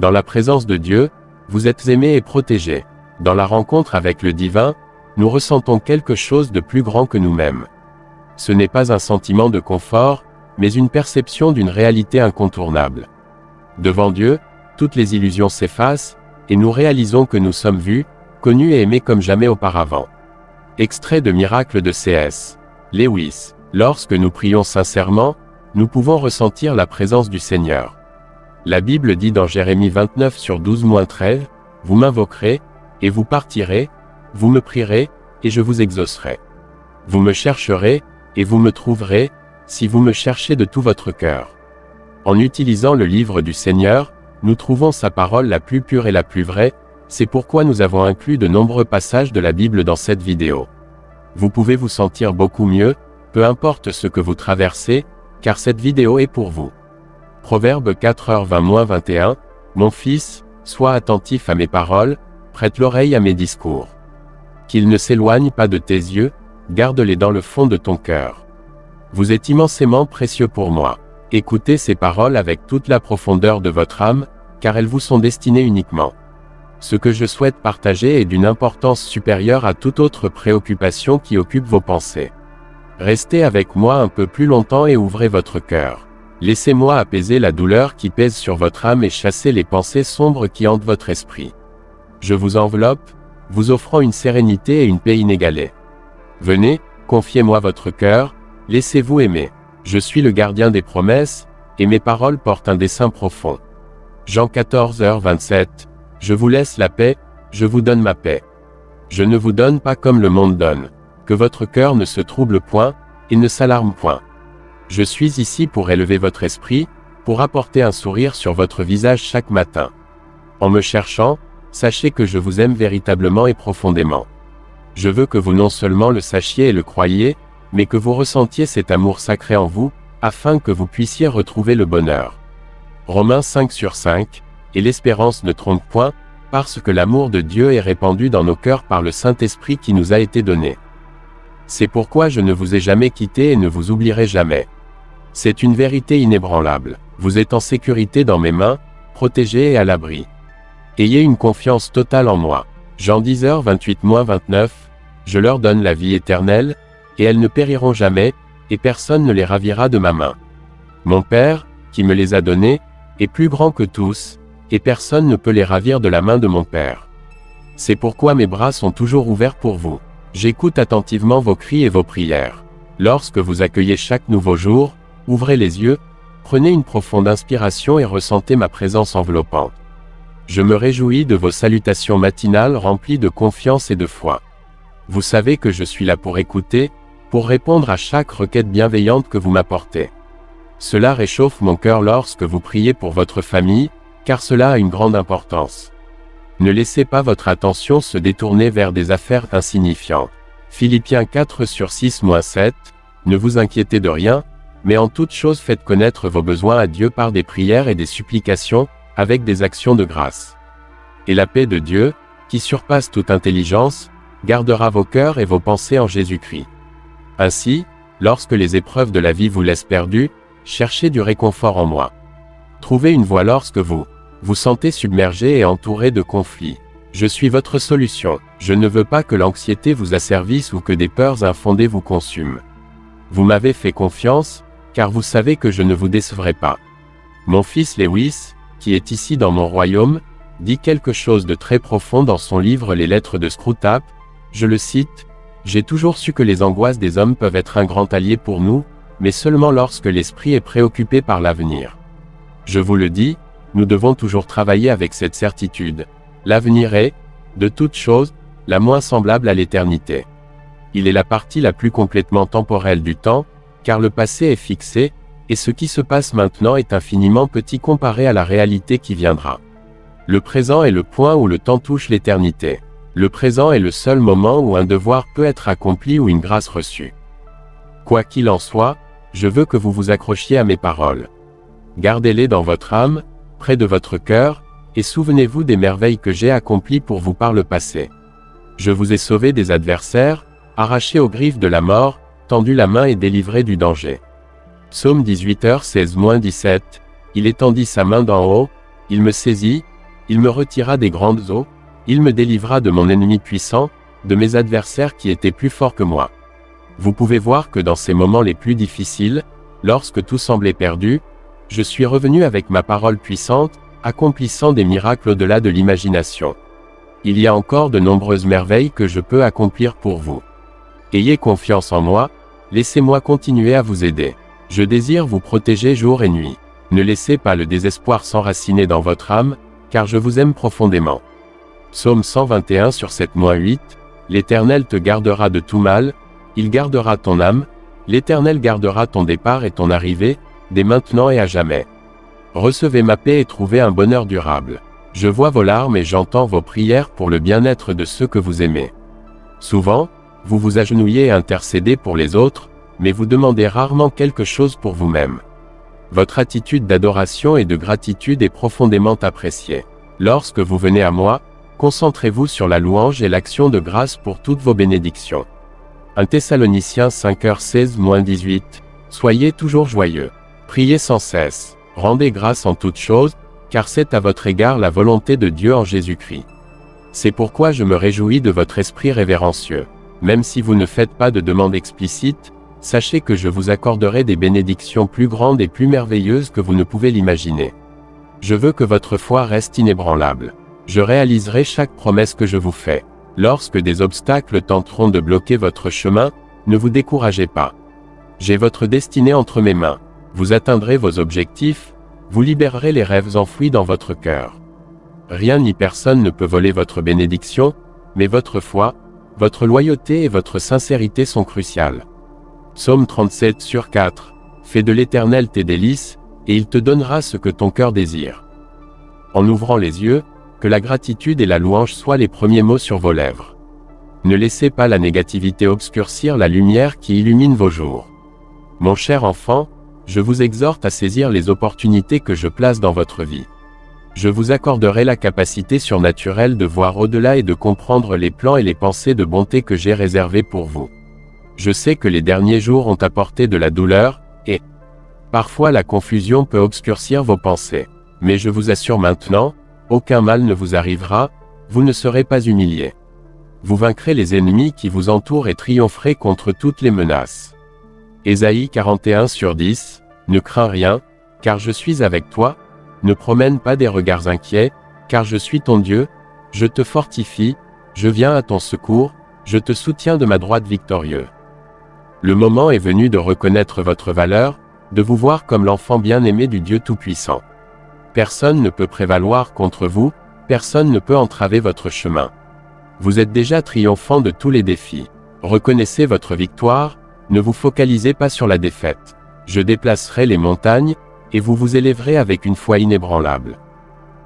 Dans la présence de Dieu, vous êtes aimés et protégés. Dans la rencontre avec le divin, nous ressentons quelque chose de plus grand que nous-mêmes. Ce n'est pas un sentiment de confort, mais une perception d'une réalité incontournable. Devant Dieu, toutes les illusions s'effacent, et nous réalisons que nous sommes vus, connus et aimés comme jamais auparavant. Extrait de Miracle de C.S. Lewis. Lorsque nous prions sincèrement, nous pouvons ressentir la présence du Seigneur. La Bible dit dans Jérémie 29/12-13, « Vous m'invoquerez, et vous partirez, vous me prierez, et je vous exaucerai. Vous me chercherez, et vous me trouverez, si vous me cherchez de tout votre cœur. » En utilisant le livre du Seigneur, nous trouvons sa parole la plus pure et la plus vraie, c'est pourquoi nous avons inclus de nombreux passages de la Bible dans cette vidéo. Vous pouvez vous sentir beaucoup mieux, peu importe ce que vous traversez, car cette vidéo est pour vous. Proverbe 4h20-21, « Mon fils, sois attentif à mes paroles, prête l'oreille à mes discours. Qu'ils ne s'éloignent pas de tes yeux, garde-les dans le fond de ton cœur. Vous êtes immensément précieux pour moi. Écoutez ces paroles avec toute la profondeur de votre âme, car elles vous sont destinées uniquement. Ce que je souhaite partager est d'une importance supérieure à toute autre préoccupation qui occupe vos pensées. Restez avec moi un peu plus longtemps et ouvrez votre cœur. Laissez-moi apaiser la douleur qui pèse sur votre âme et chasser les pensées sombres qui hantent votre esprit. Je vous enveloppe, vous offrant une sérénité et une paix inégalées. Venez, confiez-moi votre cœur, laissez-vous aimer. Je suis le gardien des promesses, et mes paroles portent un dessein profond. Jean 14h27. Je vous laisse la paix, je vous donne ma paix. Je ne vous donne pas comme le monde donne. Que votre cœur ne se trouble point, et ne s'alarme point. Je suis ici pour élever votre esprit, pour apporter un sourire sur votre visage chaque matin. En me cherchant, sachez que je vous aime véritablement et profondément. Je veux que vous non seulement le sachiez et le croyiez, mais que vous ressentiez cet amour sacré en vous, afin que vous puissiez retrouver le bonheur. Romains 5/5, et l'espérance ne trompe point, parce que l'amour de Dieu est répandu dans nos cœurs par le Saint-Esprit qui nous a été donné. C'est pourquoi je ne vous ai jamais quitté et ne vous oublierai jamais. C'est une vérité inébranlable. Vous êtes en sécurité dans mes mains, protégés et à l'abri. Ayez une confiance totale en moi. Jean 10h28-29, je leur donne la vie éternelle, et elles ne périront jamais, et personne ne les ravira de ma main. Mon Père, qui me les a donnés, est plus grand que tous, et personne ne peut les ravir de la main de mon Père. C'est pourquoi mes bras sont toujours ouverts pour vous. J'écoute attentivement vos cris et vos prières. Lorsque vous accueillez chaque nouveau jour, ouvrez les yeux, prenez une profonde inspiration et ressentez ma présence enveloppante. Je me réjouis de vos salutations matinales remplies de confiance et de foi. Vous savez que je suis là pour écouter, pour répondre à chaque requête bienveillante que vous m'apportez. Cela réchauffe mon cœur lorsque vous priez pour votre famille, car cela a une grande importance. Ne laissez pas votre attention se détourner vers des affaires insignifiantes. Philippiens 4/6-7, ne vous inquiétez de rien, mais en toute chose faites connaître vos besoins à Dieu par des prières et des supplications, avec des actions de grâce. Et la paix de Dieu, qui surpasse toute intelligence, gardera vos cœurs et vos pensées en Jésus-Christ. Ainsi, lorsque les épreuves de la vie vous laissent perdus, cherchez du réconfort en moi. Trouvez une voie lorsque vous vous sentez submergé et entouré de conflits. Je suis votre solution. Je ne veux pas que l'anxiété vous asservisse ou que des peurs infondées vous consument. Vous m'avez fait confiance, car vous savez que je ne vous décevrai pas. Mon fils Lewis, qui est ici dans mon royaume, dit quelque chose de très profond dans son livre Les Lettres de Screwtape, je le cite, « J'ai toujours su que les angoisses des hommes peuvent être un grand allié pour nous, mais seulement lorsque l'esprit est préoccupé par l'avenir. Je vous le dis, nous devons toujours travailler avec cette certitude. L'avenir est, de toute chose, la moins semblable à l'éternité. Il est la partie la plus complètement temporelle du temps, car le passé est fixé, et ce qui se passe maintenant est infiniment petit comparé à la réalité qui viendra. Le présent est le point où le temps touche l'éternité. Le présent est le seul moment où un devoir peut être accompli ou une grâce reçue. Quoi qu'il en soit, je veux que vous vous accrochiez à mes paroles. Gardez-les dans votre âme, près de votre cœur, et souvenez-vous des merveilles que j'ai accomplies pour vous par le passé. Je vous ai sauvé des adversaires, arraché aux griffes de la mort, tendu la main et délivré du danger. Psaume 18h16-17, il étendit sa main d'en haut, il me saisit, Il me retira des grandes eaux, il me délivra de mon ennemi puissant, de mes adversaires qui étaient plus forts que moi. Vous pouvez voir que dans ces moments les plus difficiles, lorsque tout semblait perdu, je suis revenu avec ma parole puissante, accomplissant des miracles au-delà de l'imagination. Il y a encore de nombreuses merveilles que je peux accomplir pour vous. Ayez confiance en moi, laissez-moi continuer à vous aider. Je désire vous protéger jour et nuit. Ne laissez pas le désespoir s'enraciner dans votre âme, car je vous aime profondément. Psaume 121 sur 7-8, L'Éternel te gardera de tout mal, il gardera ton âme, l'Éternel gardera ton départ et ton arrivée, dès maintenant et à jamais. Recevez ma paix et trouvez un bonheur durable. Je vois vos larmes et j'entends vos prières pour le bien-être de ceux que vous aimez. Souvent, vous vous agenouillez et intercédez pour les autres, mais vous demandez rarement quelque chose pour vous-même. Votre attitude d'adoration et de gratitude est profondément appréciée. Lorsque vous venez à moi, concentrez-vous sur la louange et l'action de grâce pour toutes vos bénédictions. 1 Thessaloniciens 5h16-18. Soyez toujours joyeux. Priez sans cesse. Rendez grâce en toutes choses, car c'est à votre égard la volonté de Dieu en Jésus-Christ. C'est pourquoi je me réjouis de votre esprit révérencieux. Même si vous ne faites pas de demande explicite, sachez que je vous accorderai des bénédictions plus grandes et plus merveilleuses que vous ne pouvez l'imaginer. Je veux que votre foi reste inébranlable. Je réaliserai chaque promesse que je vous fais. Lorsque des obstacles tenteront de bloquer votre chemin, ne vous découragez pas. J'ai votre destinée entre mes mains. Vous atteindrez vos objectifs, vous libérerez les rêves enfouis dans votre cœur. Rien ni personne ne peut voler votre bénédiction, mais votre foi, votre loyauté et votre sincérité sont cruciales. Psaume 37/4. Fais de l'Éternel tes délices, et il te donnera ce que ton cœur désire. En ouvrant les yeux, que la gratitude et la louange soient les premiers mots sur vos lèvres. Ne laissez pas la négativité obscurcir la lumière qui illumine vos jours. Mon cher enfant, je vous exhorte à saisir les opportunités que je place dans votre vie. Je vous accorderai la capacité surnaturelle de voir au-delà et de comprendre les plans et les pensées de bonté que j'ai réservés pour vous. Je sais que les derniers jours ont apporté de la douleur, et parfois la confusion peut obscurcir vos pensées. Mais je vous assure maintenant, aucun mal ne vous arrivera, vous ne serez pas humiliés. Vous vaincrez les ennemis qui vous entourent et triompherez contre toutes les menaces. Ésaïe 41/10, Ne crains rien, car je suis avec toi, ne promène pas des regards inquiets, car je suis ton Dieu, je te fortifie, je viens à ton secours, je te soutiens de ma droite victorieux. Le moment est venu de reconnaître votre valeur, de vous voir comme l'enfant bien-aimé du Dieu Tout-Puissant. Personne ne peut prévaloir contre vous, personne ne peut entraver votre chemin. Vous êtes déjà triomphant de tous les défis. Reconnaissez votre victoire, ne vous focalisez pas sur la défaite. Je déplacerai les montagnes, et vous vous élèverez avec une foi inébranlable.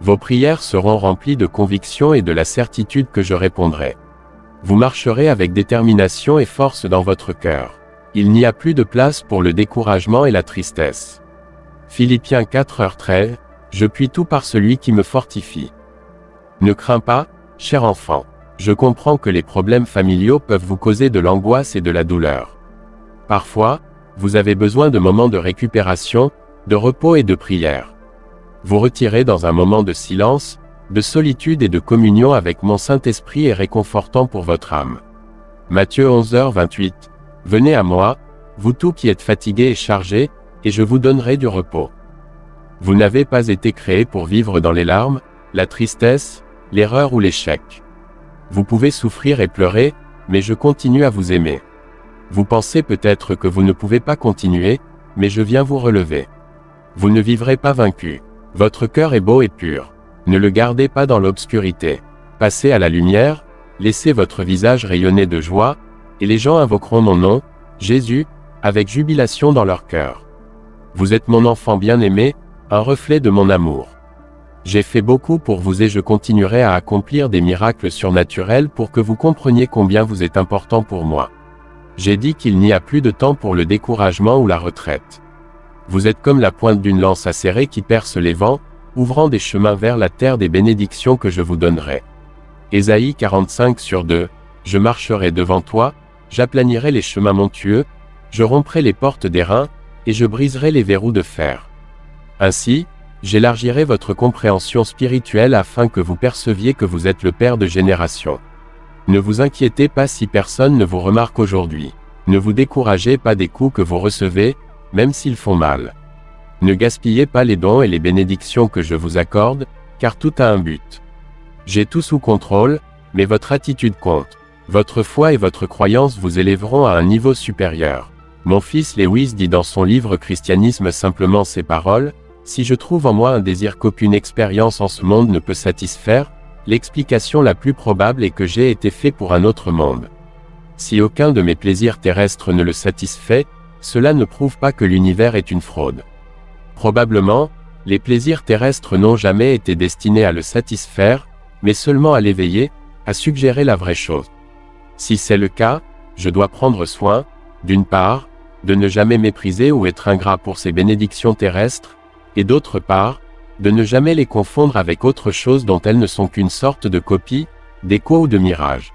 Vos prières seront remplies de conviction et de la certitude que je répondrai. Vous marcherez avec détermination et force dans votre cœur. Il n'y a plus de place pour le découragement et la tristesse. Philippiens 4h13, Je puis tout par celui qui me fortifie. Ne crains pas, cher enfant. Je comprends que les problèmes familiaux peuvent vous causer de l'angoisse et de la douleur. Parfois, vous avez besoin de moments de récupération, de repos et de prière. Vous retirez dans un moment de silence, de solitude et de communion avec mon Saint-Esprit est réconfortant pour votre âme. Matthieu 11h28. Venez à moi, vous tous qui êtes fatigués et chargés, et je vous donnerai du repos. Vous n'avez pas été créés pour vivre dans les larmes, la tristesse, l'erreur ou l'échec. Vous pouvez souffrir et pleurer, mais je continue à vous aimer. Vous pensez peut-être que vous ne pouvez pas continuer, mais je viens vous relever. Vous ne vivrez pas vaincu. Votre cœur est beau et pur. Ne le gardez pas dans l'obscurité. Passez à la lumière, laissez votre visage rayonner de joie, et les gens invoqueront mon nom, Jésus, avec jubilation dans leur cœur. Vous êtes mon enfant bien-aimé, un reflet de mon amour. J'ai fait beaucoup pour vous et je continuerai à accomplir des miracles surnaturels pour que vous compreniez combien vous êtes important pour moi. J'ai dit qu'il n'y a plus de temps pour le découragement ou la retraite. Vous êtes comme la pointe d'une lance acérée qui perce les vents, ouvrant des chemins vers la terre des bénédictions que je vous donnerai. Ésaïe 45/2, Je marcherai devant toi, j'aplanirai les chemins montueux, je romprai les portes d'airain, et je briserai les verrous de fer. Ainsi, J'élargirai votre compréhension spirituelle afin que vous perceviez que vous êtes le Père de génération. Ne vous inquiétez pas si personne ne vous remarque aujourd'hui. Ne vous découragez pas des coups que vous recevez, même s'ils font mal. Ne gaspillez pas les dons et les bénédictions que je vous accorde, car tout a un but. J'ai tout sous contrôle, mais votre attitude compte. Votre foi et votre croyance vous élèveront à un niveau supérieur. Mon fils Lewis dit dans son livre Christianisme simplement ces paroles: si je trouve en moi un désir qu'aucune expérience en ce monde ne peut satisfaire, l'explication la plus probable est que j'ai été fait pour un autre monde. Si aucun de mes plaisirs terrestres ne le satisfait, cela ne prouve pas que l'univers est une fraude. Probablement, les plaisirs terrestres n'ont jamais été destinés à le satisfaire, mais seulement à l'éveiller, à suggérer la vraie chose. Si c'est le cas, je dois prendre soin, d'une part, de ne jamais mépriser ou être ingrat pour ces bénédictions terrestres, et d'autre part, de ne jamais les confondre avec autre chose dont elles ne sont qu'une sorte de copie, d'écho ou de mirage.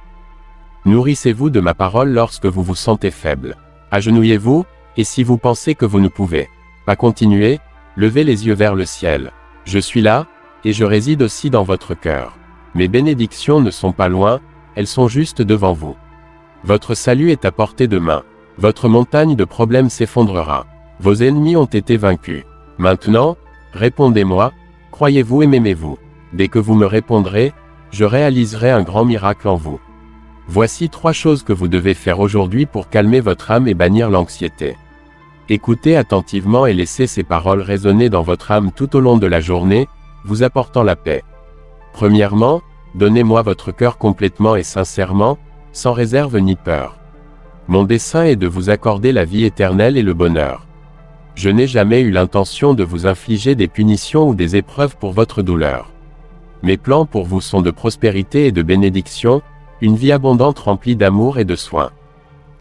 Nourrissez-vous de ma parole lorsque vous vous sentez faible. Agenouillez-vous, et si vous pensez que vous ne pouvez pas continuer, levez les yeux vers le ciel. Je suis là, et je réside aussi dans votre cœur. Mes bénédictions ne sont pas loin, elles sont juste devant vous. Votre salut est à portée de main. Votre montagne de problèmes s'effondrera. Vos ennemis ont été vaincus. Maintenant, répondez-moi, croyez-vous et m'aimez-vous? Dès que vous me répondrez, je réaliserai un grand miracle en vous. Voici 3 choses que vous devez faire aujourd'hui pour calmer votre âme et bannir l'anxiété. Écoutez attentivement et laissez ces paroles résonner dans votre âme tout au long de la journée, vous apportant la paix. Premièrement, donnez-moi votre cœur complètement et sincèrement, sans réserve ni peur. Mon dessein est de vous accorder la vie éternelle et le bonheur. Je n'ai jamais eu l'intention de vous infliger des punitions ou des épreuves pour votre douleur. Mes plans pour vous sont de prospérité et de bénédiction, une vie abondante remplie d'amour et de soins.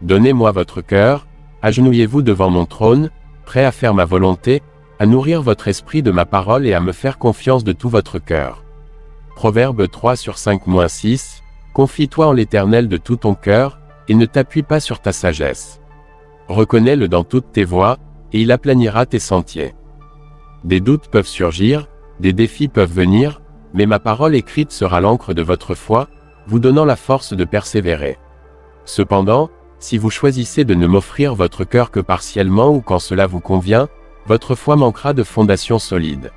Donnez-moi votre cœur, agenouillez-vous devant mon trône, prêt à faire ma volonté, à nourrir votre esprit de ma parole et à me faire confiance de tout votre cœur. Proverbe 3/5-6, confie-toi en l'Éternel de tout ton cœur, et ne t'appuie pas sur ta sagesse. Reconnais-le dans toutes tes voies, et il aplanira tes sentiers. Des doutes peuvent surgir, des défis peuvent venir, mais ma parole écrite sera l'encre de votre foi, vous donnant la force de persévérer. Cependant, si vous choisissez de ne m'offrir votre cœur que partiellement ou quand cela vous convient, votre foi manquera de fondation solide.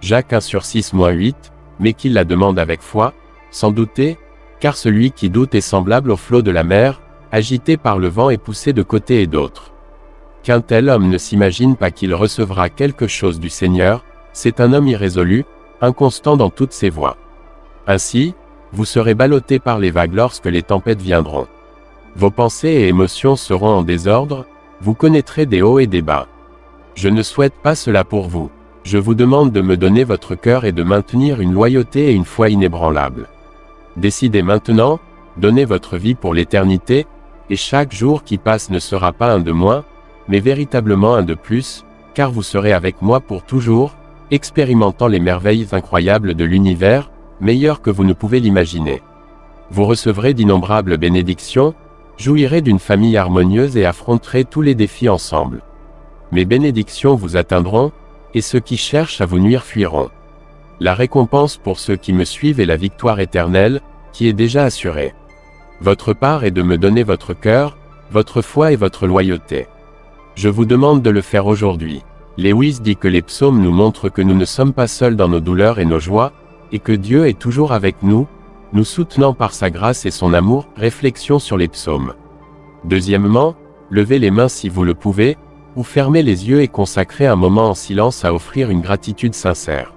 Jacques 1/6-8, mais qu'il la demande avec foi, sans douter, car celui qui doute est semblable au flot de la mer, agité par le vent et poussé de côté et d'autre. Qu'un tel homme ne s'imagine pas qu'il recevra quelque chose du Seigneur, c'est un homme irrésolu, inconstant dans toutes ses voies. Ainsi, vous serez ballottés par les vagues lorsque les tempêtes viendront. Vos pensées et émotions seront en désordre, vous connaîtrez des hauts et des bas. Je ne souhaite pas cela pour vous. Je vous demande de me donner votre cœur et de maintenir une loyauté et une foi inébranlables. Décidez maintenant, donnez votre vie pour l'éternité, et chaque jour qui passe ne sera pas un de moins, mais véritablement un de plus, car vous serez avec moi pour toujours, expérimentant les merveilles incroyables de l'univers, meilleures que vous ne pouvez l'imaginer. Vous recevrez d'innombrables bénédictions, jouirez d'une famille harmonieuse et affronterez tous les défis ensemble. Mes bénédictions vous atteindront, et ceux qui cherchent à vous nuire fuiront. La récompense pour ceux qui me suivent est la victoire éternelle, qui est déjà assurée. Votre part est de me donner votre cœur, votre foi et votre loyauté. Je vous demande de le faire aujourd'hui. Lewis dit que les psaumes nous montrent que nous ne sommes pas seuls dans nos douleurs et nos joies, et que Dieu est toujours avec nous, nous soutenant par sa grâce et son amour. Réflexion sur les psaumes. Deuxièmement, levez les mains si vous le pouvez, ou fermez les yeux et consacrez un moment en silence à offrir une gratitude sincère.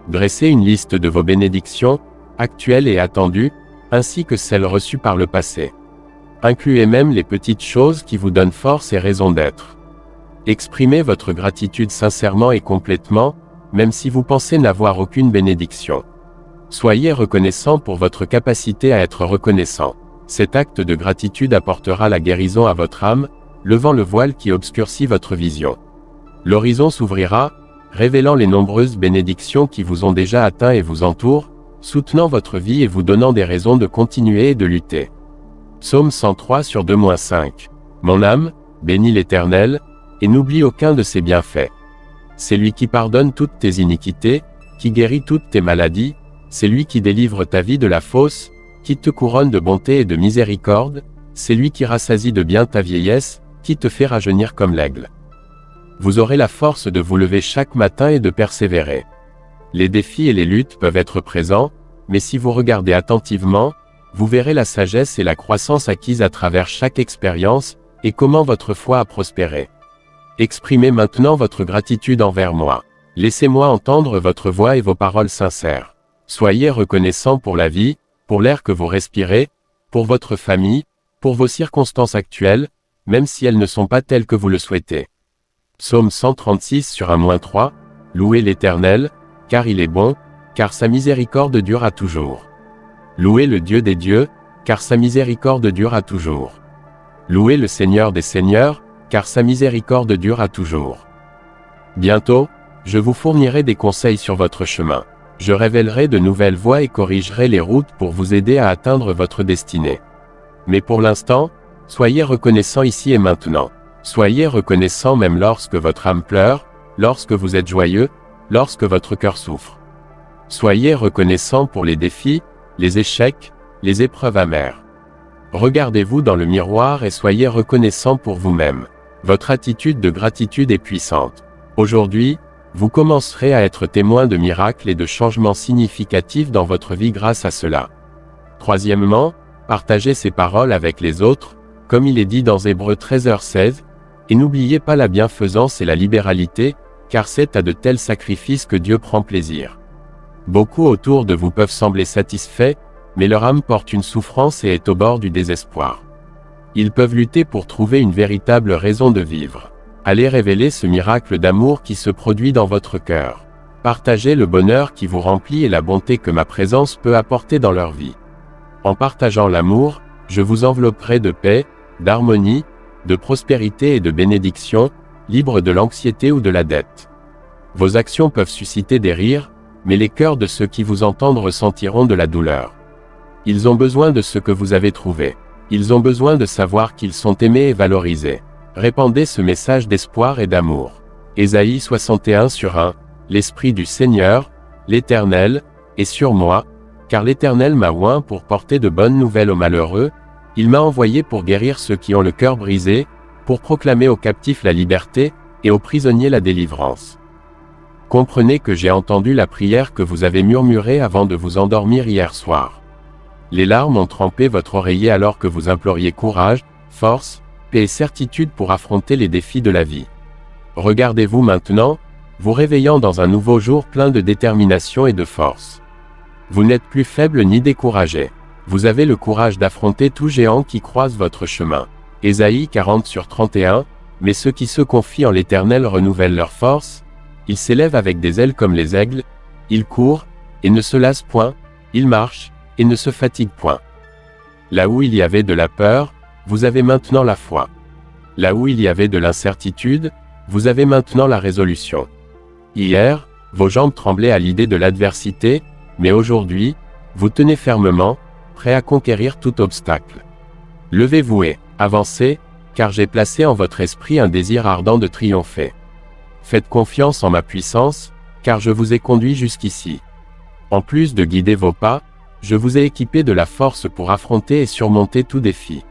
Dressez une liste de vos bénédictions, actuelles et attendues, ainsi que celles reçues par le passé. Incluez même les petites choses qui vous donnent force et raison d'être. Exprimez votre gratitude sincèrement et complètement, même si vous pensez n'avoir aucune bénédiction. Soyez reconnaissant pour votre capacité à être reconnaissant. Cet acte de gratitude apportera la guérison à votre âme, levant le voile qui obscurcit votre vision. L'horizon s'ouvrira, révélant les nombreuses bénédictions qui vous ont déjà atteints et vous entourent, soutenant votre vie et vous donnant des raisons de continuer et de lutter. Psaume 103/2-5. Mon âme, bénis l'Éternel, et n'oublie aucun de ses bienfaits. C'est lui qui pardonne toutes tes iniquités, qui guérit toutes tes maladies, c'est lui qui délivre ta vie de la fausse, qui te couronne de bonté et de miséricorde, c'est lui qui rassasie de bien ta vieillesse, qui te fait rajeunir comme l'aigle. Vous aurez la force de vous lever chaque matin et de persévérer. Les défis et les luttes peuvent être présents, mais si vous regardez attentivement, vous verrez la sagesse et la croissance acquise à travers chaque expérience, et comment votre foi a prospéré. Exprimez maintenant votre gratitude envers moi. Laissez-moi entendre votre voix et vos paroles sincères. Soyez reconnaissant pour la vie, pour l'air que vous respirez, pour votre famille, pour vos circonstances actuelles, même si elles ne sont pas telles que vous le souhaitez. Psaume 136 sur 1-3, Louez l'Éternel, car il est bon, car sa miséricorde dure à toujours. Louez le Dieu des dieux, car sa miséricorde dure à toujours. Louez le Seigneur des seigneurs, car sa miséricorde dure à toujours. Bientôt, je vous fournirai des conseils sur votre chemin. Je révélerai de nouvelles voies et corrigerai les routes pour vous aider à atteindre votre destinée. Mais pour l'instant, soyez reconnaissant ici et maintenant. Soyez reconnaissant même lorsque votre âme pleure, lorsque vous êtes joyeux, lorsque votre cœur souffre. Soyez reconnaissant pour les défis, les échecs, les épreuves amères. Regardez-vous dans le miroir et soyez reconnaissant pour vous-même. Votre attitude de gratitude est puissante. Aujourd'hui, vous commencerez à être témoin de miracles et de changements significatifs dans votre vie grâce à cela. Troisièmement, partagez ces paroles avec les autres, comme il est dit dans Hébreux 13h16, et n'oubliez pas la bienfaisance et la libéralité, car c'est à de tels sacrifices que Dieu prend plaisir. Beaucoup autour de vous peuvent sembler satisfaits, mais leur âme porte une souffrance et est au bord du désespoir. Ils peuvent lutter pour trouver une véritable raison de vivre. Allez révéler ce miracle d'amour qui se produit dans votre cœur. Partagez le bonheur qui vous remplit et la bonté que ma présence peut apporter dans leur vie. En partageant l'amour, je vous envelopperai de paix, d'harmonie, de prospérité et de bénédiction, libre de l'anxiété ou de la dette. Vos actions peuvent susciter des rires, mais les cœurs de ceux qui vous entendent ressentiront de la douleur. Ils ont besoin de ce que vous avez trouvé. Ils ont besoin de savoir qu'ils sont aimés et valorisés. Répandez ce message d'espoir et d'amour. Ésaïe 61:1, L'Esprit du Seigneur, l'Éternel, est sur moi, car l'Éternel m'a oint pour porter de bonnes nouvelles aux malheureux, il m'a envoyé pour guérir ceux qui ont le cœur brisé, pour proclamer aux captifs la liberté, et aux prisonniers la délivrance. Comprenez que j'ai entendu la prière que vous avez murmurée avant de vous endormir hier soir. Les larmes ont trempé votre oreiller alors que vous imploriez courage, force, paix et certitude pour affronter les défis de la vie. Regardez-vous maintenant, vous réveillant dans un nouveau jour plein de détermination et de force. Vous n'êtes plus faible ni découragé. Vous avez le courage d'affronter tout géant qui croise votre chemin. Ésaïe 40:31, Mais ceux qui se confient en l'Éternel renouvellent leur force, ils s'élèvent avec des ailes comme les aigles, ils courent, et ne se lassent point, ils marchent, et ne se fatiguent point. Là où il y avait de la peur, vous avez maintenant la foi. Là où il y avait de l'incertitude, vous avez maintenant la résolution. Hier, vos jambes tremblaient à l'idée de l'adversité, mais aujourd'hui, vous tenez fermement, prêt à conquérir tout obstacle. Levez-vous et avancez, car j'ai placé en votre esprit un désir ardent de triompher. Faites confiance en ma puissance, car je vous ai conduit jusqu'ici. En plus de guider vos pas, je vous ai équipé de la force pour affronter et surmonter tout défi.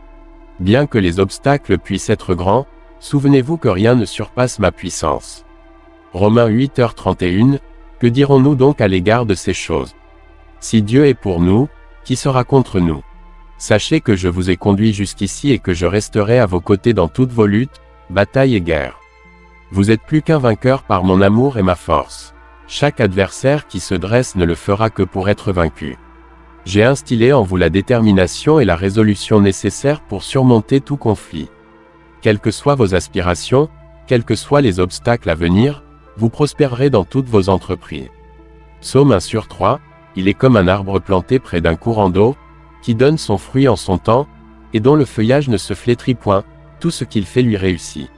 Bien que les obstacles puissent être grands, souvenez-vous que rien ne surpasse ma puissance. Romains 8h31, que dirons-nous donc à l'égard de ces choses? Si Dieu est pour nous, qui sera contre nous? Sachez que je vous ai conduit jusqu'ici et que je resterai à vos côtés dans toutes vos luttes, batailles et guerres. Vous êtes plus qu'un vainqueur par mon amour et ma force. Chaque adversaire qui se dresse ne le fera que pour être vaincu. J'ai instillé en vous la détermination et la résolution nécessaires pour surmonter tout conflit. Quelles que soient vos aspirations, quels que soient les obstacles à venir, vous prospérerez dans toutes vos entreprises. Psaume 1:3, il est comme un arbre planté près d'un courant d'eau, qui donne son fruit en son temps, et dont le feuillage ne se flétrit point, tout ce qu'il fait lui réussit.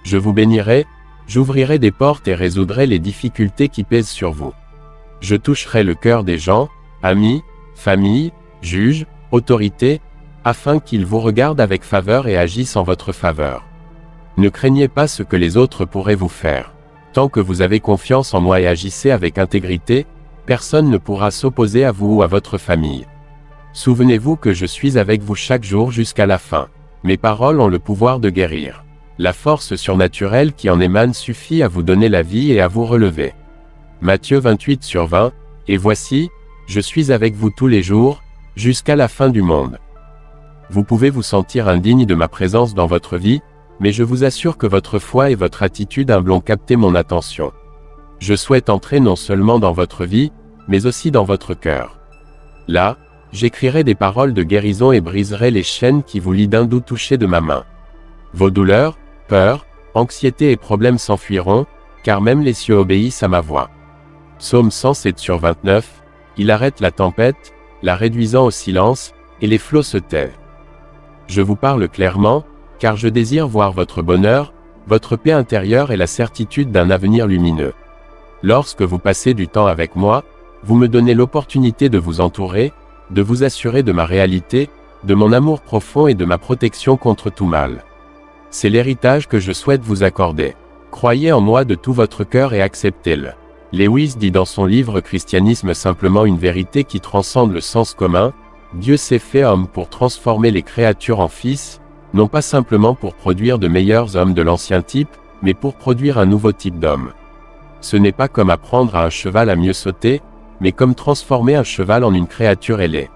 Je vous bénirai, j'ouvrirai des portes et résoudrai les difficultés qui pèsent sur vous. Je toucherai le cœur des gens, amis, famille, juges, autorités, afin qu'ils vous regardent avec faveur et agissent en votre faveur. Ne craignez pas ce que les autres pourraient vous faire. Tant que vous avez confiance en moi et agissez avec intégrité, personne ne pourra s'opposer à vous ou à votre famille. Souvenez-vous que je suis avec vous chaque jour jusqu'à la fin. Mes paroles ont le pouvoir de guérir. La force surnaturelle qui en émane suffit à vous donner la vie et à vous relever. Matthieu 28/20, et voici, je suis avec vous tous les jours, jusqu'à la fin du monde. Vous pouvez vous sentir indigne de ma présence dans votre vie, mais je vous assure que votre foi et votre attitude humble ont capté mon attention. Je souhaite entrer non seulement dans votre vie, mais aussi dans votre cœur. Là, j'écrirai des paroles de guérison et briserai les chaînes qui vous lient d'un doux toucher de ma main. Vos douleurs, peurs, anxiété et problèmes s'enfuiront, car même les cieux obéissent à ma voix. Psaume 107/29, il arrête la tempête, la réduisant au silence, et les flots se taisent. Je vous parle clairement, car je désire voir votre bonheur, votre paix intérieure et la certitude d'un avenir lumineux. Lorsque vous passez du temps avec moi, vous me donnez l'opportunité de vous entourer, de vous assurer de ma réalité, de mon amour profond et de ma protection contre tout mal. C'est l'héritage que je souhaite vous accorder. Croyez en moi de tout votre cœur et acceptez-le. Lewis dit dans son livre Christianisme simplement une vérité qui transcende le sens commun, Dieu s'est fait homme pour transformer les créatures en fils, non pas simplement pour produire de meilleurs hommes de l'ancien type, mais pour produire un nouveau type d'homme. Ce n'est pas comme apprendre à un cheval à mieux sauter, mais comme transformer un cheval en une créature ailée.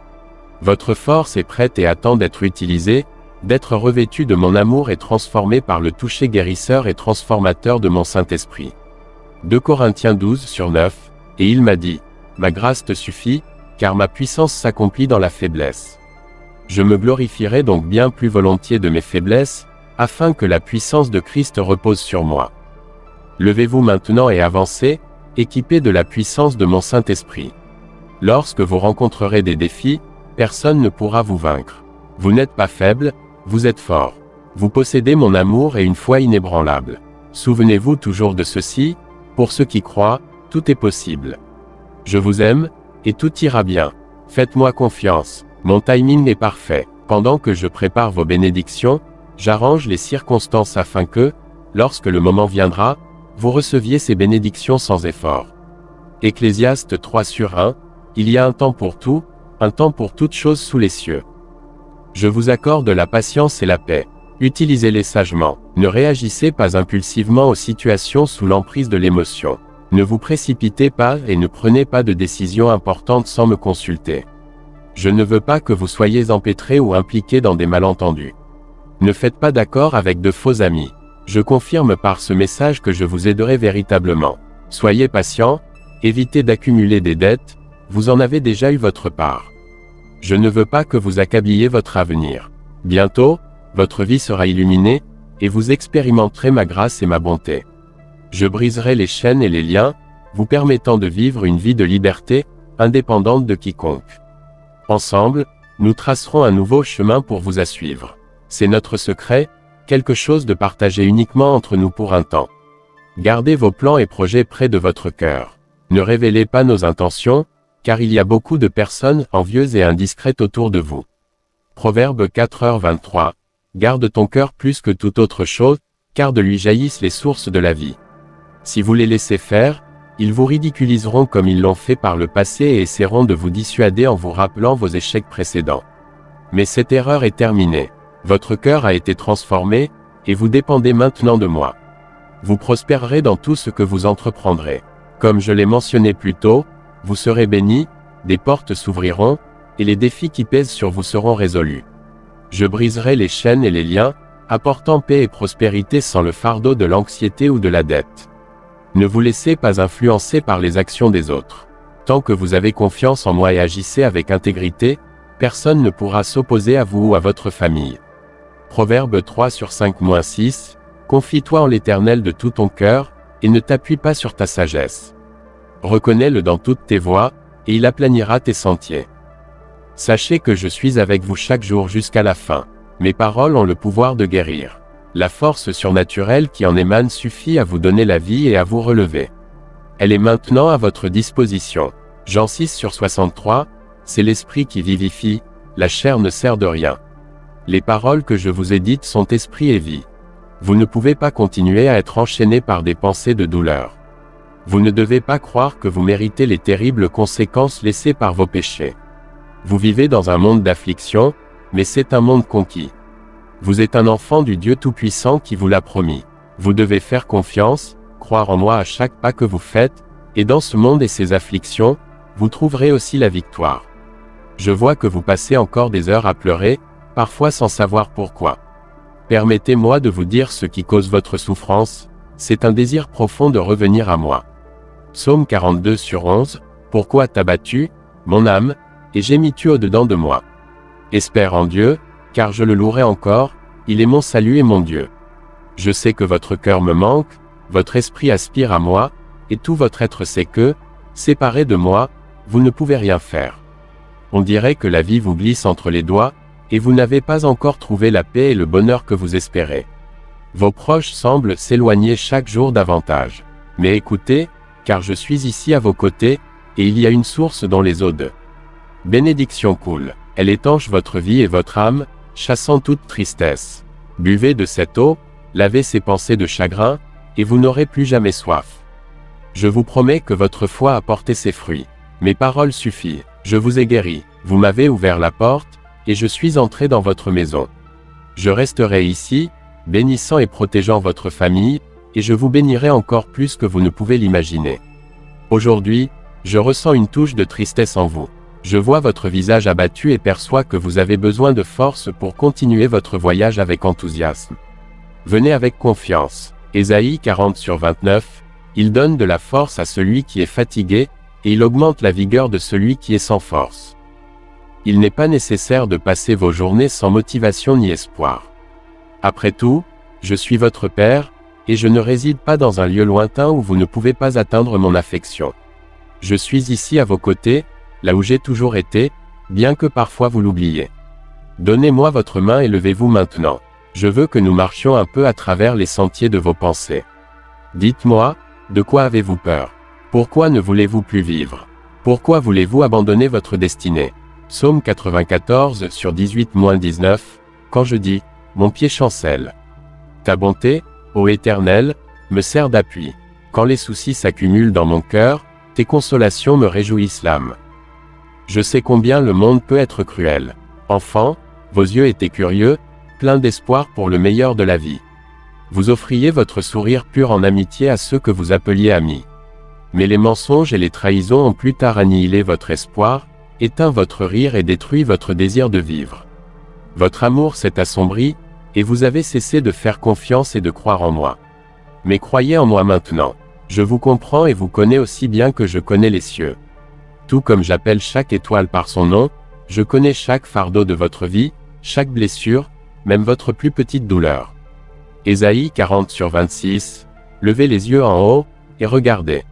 Votre force est prête et attend d'être utilisée, d'être revêtue de mon amour et transformée par le toucher guérisseur et transformateur de mon Saint-Esprit. 2 Corinthiens 12/9, et il m'a dit, « Ma grâce te suffit, car ma puissance s'accomplit dans la faiblesse. » Je me glorifierai donc bien plus volontiers de mes faiblesses, afin que la puissance de Christ repose sur moi. Levez-vous maintenant et avancez, équipés de la puissance de mon Saint-Esprit. Lorsque vous rencontrerez des défis, personne ne pourra vous vaincre. Vous n'êtes pas faible, vous êtes fort. Vous possédez mon amour et une foi inébranlable. Souvenez-vous toujours de ceci, pour ceux qui croient, tout est possible. Je vous aime, et tout ira bien. Faites-moi confiance, mon timing est parfait. Pendant que je prépare vos bénédictions, j'arrange les circonstances afin que, lorsque le moment viendra, vous receviez ces bénédictions sans effort. Ecclésiaste 3/1, il y a un temps pour tout, un temps pour toutes choses sous les cieux. Je vous accorde la patience et la paix. Utilisez-les sagement. Ne réagissez pas impulsivement aux situations sous l'emprise de l'émotion. Ne vous précipitez pas et ne prenez pas de décisions importantes sans me consulter. Je ne veux pas que vous soyez empêtrés ou impliqués dans des malentendus. Ne faites pas d'accord avec de faux amis. Je confirme par ce message que je vous aiderai véritablement. Soyez patient, évitez d'accumuler des dettes, vous en avez déjà eu votre part. Je ne veux pas que vous accabliez votre avenir. Bientôt, votre vie sera illuminée, et vous expérimenterez ma grâce et ma bonté. Je briserai les chaînes et les liens, vous permettant de vivre une vie de liberté, indépendante de quiconque. Ensemble, nous tracerons un nouveau chemin pour vous à suivre. C'est notre secret, quelque chose de partagé uniquement entre nous pour un temps. Gardez vos plans et projets près de votre cœur. Ne révélez pas nos intentions, car il y a beaucoup de personnes envieuses et indiscrètes autour de vous. Proverbe 4h23. Garde ton cœur plus que toute autre chose, car de lui jaillissent les sources de la vie. Si vous les laissez faire, ils vous ridiculiseront comme ils l'ont fait par le passé et essaieront de vous dissuader en vous rappelant vos échecs précédents. Mais cette erreur est terminée. Votre cœur a été transformé, et vous dépendez maintenant de moi. Vous prospérerez dans tout ce que vous entreprendrez. Comme je l'ai mentionné plus tôt, vous serez bénis, des portes s'ouvriront, et les défis qui pèsent sur vous seront résolus. Je briserai les chaînes et les liens, apportant paix et prospérité sans le fardeau de l'anxiété ou de la dette. Ne vous laissez pas influencer par les actions des autres. Tant que vous avez confiance en moi et agissez avec intégrité, personne ne pourra s'opposer à vous ou à votre famille. Proverbe 3/5-6, confie-toi en l'Éternel de tout ton cœur, et ne t'appuie pas sur ta sagesse. Reconnais-le dans toutes tes voies, et il aplanira tes sentiers. Sachez que je suis avec vous chaque jour jusqu'à la fin. Mes paroles ont le pouvoir de guérir. La force surnaturelle qui en émane suffit à vous donner la vie et à vous relever. Elle est maintenant à votre disposition. Jean 6/63, c'est l'esprit qui vivifie, la chair ne sert de rien. Les paroles que je vous ai dites sont esprit et vie. Vous ne pouvez pas continuer à être enchaîné par des pensées de douleur. Vous ne devez pas croire que vous méritez les terribles conséquences laissées par vos péchés. Vous vivez dans un monde d'affliction, mais c'est un monde conquis. Vous êtes un enfant du Dieu Tout-Puissant qui vous l'a promis. Vous devez faire confiance, croire en moi à chaque pas que vous faites, et dans ce monde et ses afflictions, vous trouverez aussi la victoire. Je vois que vous passez encore des heures à pleurer, parfois sans savoir pourquoi. Permettez-moi de vous dire ce qui cause votre souffrance, c'est un désir profond de revenir à moi. Psaume 42/11, pourquoi t'as-tu, mon âme, et gémis-tu au-dedans de moi? Espère en Dieu, car je le louerai encore, il est mon salut et mon Dieu. Je sais que votre cœur me manque, votre esprit aspire à moi, et tout votre être sait que, séparé de moi, vous ne pouvez rien faire. On dirait que la vie vous glisse entre les doigts, et vous n'avez pas encore trouvé la paix et le bonheur que vous espérez. Vos proches semblent s'éloigner chaque jour davantage. Mais écoutez, car je suis ici à vos côtés, et il y a une source dont les eaux de bénédiction coulent. Elle étanche votre vie et votre âme, chassant toute tristesse. Buvez de cette eau, lavez ces pensées de chagrin, et vous n'aurez plus jamais soif. Je vous promets que votre foi a porté ses fruits. Mes paroles suffisent. Je vous ai guéri. Vous m'avez ouvert la porte, et je suis entré dans votre maison. Je resterai ici, bénissant et protégeant votre famille, et je vous bénirai encore plus que vous ne pouvez l'imaginer. Aujourd'hui, je ressens une touche de tristesse en vous. Je vois votre visage abattu et perçois que vous avez besoin de force pour continuer votre voyage avec enthousiasme. Venez avec confiance. Ésaïe 40/29, il donne de la force à celui qui est fatigué, et il augmente la vigueur de celui qui est sans force. Il n'est pas nécessaire de passer vos journées sans motivation ni espoir. Après tout, je suis votre Père, et je ne réside pas dans un lieu lointain où vous ne pouvez pas atteindre mon affection. Je suis ici à vos côtés, là où j'ai toujours été, bien que parfois vous l'oubliez. Donnez-moi votre main et levez-vous maintenant. Je veux que nous marchions un peu à travers les sentiers de vos pensées. Dites-moi, de quoi avez-vous peur? Pourquoi ne voulez-vous plus vivre? Pourquoi voulez-vous abandonner votre destinée? Psaume 94/18-19, quand je dis, mon pied chancelle. Ta bonté, ô Éternel, me sert d'appui. Quand les soucis s'accumulent dans mon cœur, tes consolations me réjouissent l'âme. Je sais combien le monde peut être cruel. Enfant, vos yeux étaient curieux, pleins d'espoir pour le meilleur de la vie. Vous offriez votre sourire pur en amitié à ceux que vous appeliez amis. Mais les mensonges et les trahisons ont plus tard annihilé votre espoir, éteint votre rire et détruit votre désir de vivre. Votre amour s'est assombri, et vous avez cessé de faire confiance et de croire en moi. Mais croyez en moi maintenant. Je vous comprends et vous connais aussi bien que je connais les cieux. Tout comme j'appelle chaque étoile par son nom, je connais chaque fardeau de votre vie, chaque blessure, même votre plus petite douleur. Ésaïe 40/26, levez les yeux en haut, et regardez.